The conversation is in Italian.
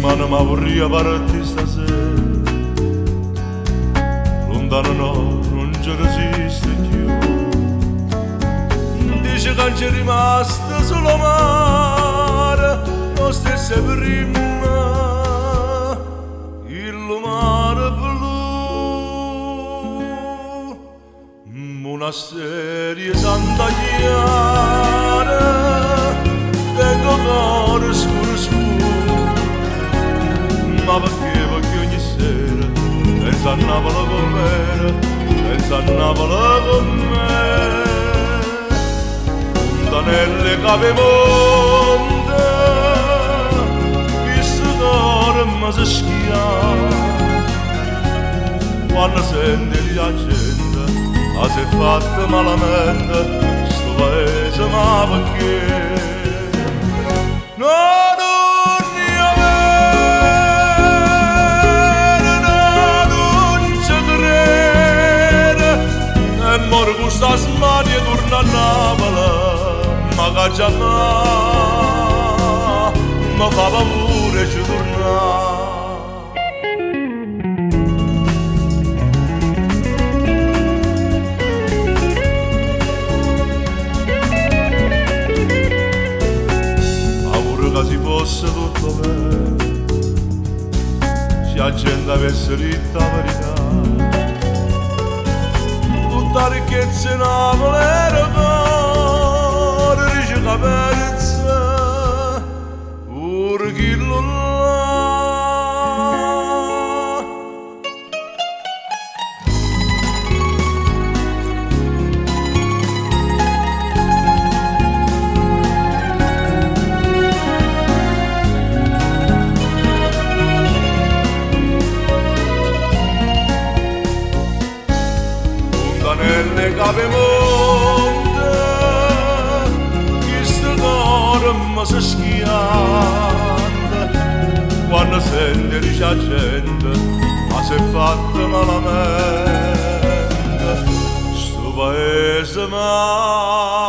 Mano ma vorrei pararti stasera, lontano no, non ci resiste più. Dice che c'è rimasto solo mare, lo stesso prima, il mare blu. Una serie santa chiara, tengo cuore scuro scuro. Ma perché ogni sera pensa a Napoli con me, pensa a Napoli con me. Fontanelle Capemonte, questo cuore mi si schia. Quando sente la gente, la si è fatta malamente, sto paese ma perché? No! Mor gusta smanie torna a Napoli, ma che già mi fa paura ci tornare. Paura che si fosse tutto bene, se la gente avesse detto la verità. La ricchezza in Napoli era cuore, dice che perezza, pure chi lo là. Nelle Capemonte, questo cuore mi si schianta. Quando sente dice la gente, ma si è fatta malamente, sto paese ma